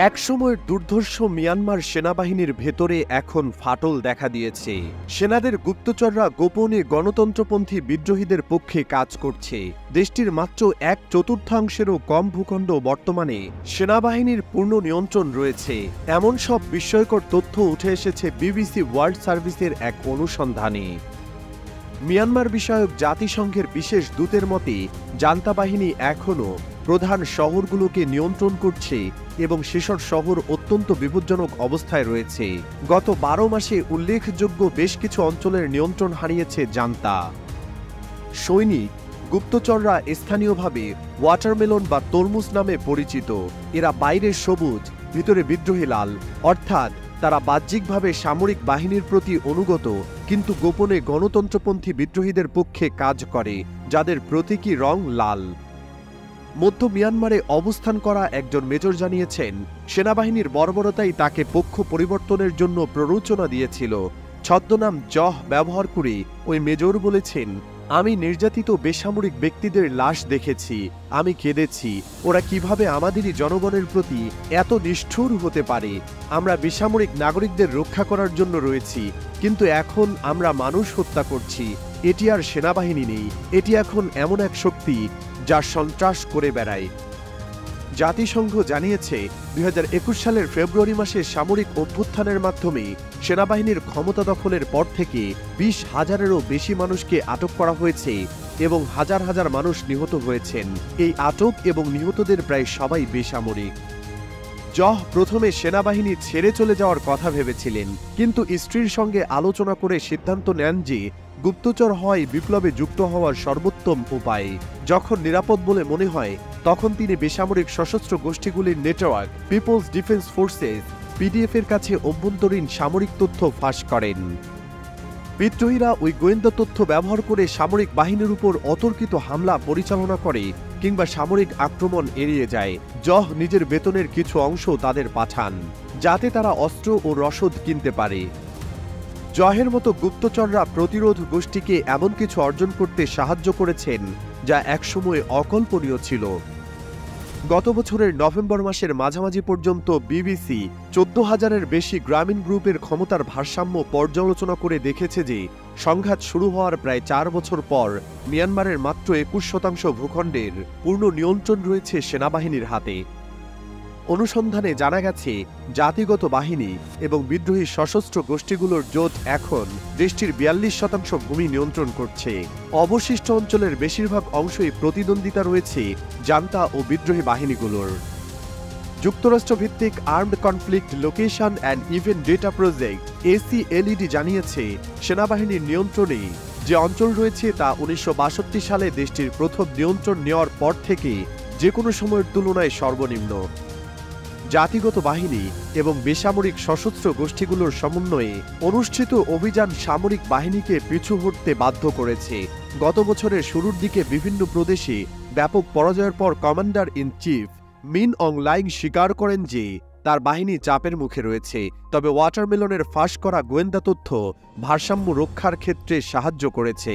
একসময়ের দুর্ধর্ষ মিয়ানমার সেনাবাহিনীর ভেতরে এখন ফাটল দেখা দিয়েছে। সেনাদের গুপ্তচররা গোপনে গণতন্ত্রপন্থী বিদ্রোহীদের পক্ষে কাজ করছে। দেশটির মাত্র 1/4-ও কম ভূখণ্ড বর্তমানে সেনাবাহিনীর পূর্ণ নিয়ন্ত্রণ রয়েছে, এমন সব বিস্ময়কর তথ্য উঠে এসেছে বিবিসি ওয়ার্ল্ড সার্ভিসের এক অনুসন্ধানে। মিয়ানমার বিষয়ক জাতিসংঘের বিশেষ দূতের মতে জান্তা বাহিনী এখনও প্রধান শহরগুলোকে নিয়ন্ত্রণ করছে এবং সেসব শহর অত্যন্ত বিপজ্জনক অবস্থায় রয়েছে। গত 12 মাসে উল্লেখযোগ্য বেশ কিছু অঞ্চলের নিয়ন্ত্রণ হারিয়েছে জান্তা। সৈনিক গুপ্তচররা স্থানীয়ভাবে ওয়াটারমেলন বা তরমুজ নামে পরিচিত। এরা বাইরে সবুজ, ভিতরে বিদ্রোহী লাল, অর্থাৎ তারা বাহ্যিকভাবে সামরিক বাহিনীর প্রতি অনুগত, কিন্তু গোপনে গণতন্ত্রপন্থী বিদ্রোহীদের পক্ষে কাজ করে, যাদের প্রতীকী রং লাল। মধ্য মিয়ানমারে অবস্থান করা একজন মেজর জানিয়েছেন, সেনাবাহিনীর বর্বরতাই তাকে পক্ষ পরিবর্তনের জন্য প্ররোচনা দিয়েছিল। ছদ্মনাম জহ ব্যবহার করে ওই মেজর বলেছেন, আমি নির্যাতিত বেসামরিক ব্যক্তিদের লাশ দেখেছি, আমি কেঁদেছি। ওরা কিভাবে আমাদেরই জনগণের প্রতি এত নিষ্ঠুর হতে পারে। আমরা বেসামরিক নাগরিকদের রক্ষা করার জন্য রয়েছি, কিন্তু এখন আমরা মানুষ হত্যা করছি। এটি আর সেনাবাহিনী নেই, এটি এখন এমন এক শক্তি যা সন্ত্রাস করে বেড়ায়। জাতিসংঘ জানিয়েছে 2021 সালের ফেব্রুয়ারি মাসে সামরিক অভ্যুত্থানের মাধ্যমে সেনাবাহিনীর ক্ষমতা দখলের পর থেকে 20,000-এরও বেশি মানুষকে আটক করা হয়েছে এবং হাজার হাজার মানুষ নিহত হয়েছেন। এই আটক এবং নিহতদের প্রায় সবাই বেসামরিক। জহ প্রথমে সেনাবাহিনী ছেড়ে চলে যাওয়ার কথা ভেবেছিলেন, কিন্তু স্ত্রীর সঙ্গে আলোচনা করে সিদ্ধান্ত নেন যে গুপ্তচর হওয়াই বিপ্লবে যুক্ত হওয়ার সর্বোত্তম উপায়। যখন নিরাপদ বলে মনে হয়, তখন তিনি বেসামরিক সশস্ত্র গোষ্ঠীগুলির নেটওয়ার্ক পিপলস ডিফেন্স ফোর্সেস পিডিএফ-এর কাছে অভ্যন্তরীণ সামরিক তথ্য ফাঁস করেন। বিদ্রোহীরা ওই গোয়েন্দা তথ্য ব্যবহার করে সামরিক বাহিনীর উপর অতর্কিত হামলা পরিচালনা করে কিংবা সামরিক আক্রমণ এড়িয়ে যায়। জহ নিজের বেতনের কিছু অংশ তাদের পাঠান, যাতে তারা অস্ত্র ও রসদ কিনতে পারে। জহের মতো গুপ্তচররা প্রতিরোধ গোষ্ঠীকে এমন কিছু অর্জন করতে সাহায্য করেছেন যা একসময় অকল্পনীয় ছিল। গত বছরের নভেম্বর মাসের মাঝামাঝি পর্যন্ত বিবিসি 14,000-এর বেশি গ্রামীণ গ্রুপের ক্ষমতার ভারসাম্য পর্যালোচনা করে দেখেছে যে সংঘাত শুরু হওয়ার প্রায় 4 বছর পর মিয়ানমারের মাত্র 21% ভূখণ্ডের পূর্ণ নিয়ন্ত্রণ রয়েছে সেনাবাহিনীর হাতে। অনুসন্ধানে জানা গেছে, জাতিগত বাহিনী এবং বিদ্রোহী সশস্ত্র গোষ্ঠীগুলোর জোট এখন দেশটির 42% ভূমি নিয়ন্ত্রণ করছে। অবশিষ্ট অঞ্চলের বেশিরভাগ অংশই প্রতিদ্বন্দ্বিতা রয়েছে জান্তা ও বিদ্রোহী বাহিনীগুলোর। যুক্তরাষ্ট্রভিত্তিক armed conflict location and event data project ACLED জানিয়েছে, সেনাবাহিনীর নিয়ন্ত্রণে যে অঞ্চল রয়েছে তা 1962 সালে দেশটির প্রথম নিয়ন্ত্রণ নেওয়ার পর থেকে যে কোনো সময়ের তুলনায় সর্বনিম্ন। জাতিগত বাহিনী এবং বেসামরিক সশস্ত্র গোষ্ঠীগুলোর সমন্বয়ে অনুষ্ঠিত অভিযান সামরিক বাহিনীকে পিছু হটতে বাধ্য করেছে। গত বছরের শুরুর দিকে বিভিন্ন প্রদেশে ব্যাপক পরাজয়ের পর commander in chief Min Aung Hlaing স্বীকার করেন যে তার বাহিনী চাপের মুখে রয়েছে, তবে ওয়াটারমেলনের ফাঁস করা গোয়েন্দা তথ্য ভারসাম্য রক্ষার ক্ষেত্রে সাহায্য করেছে।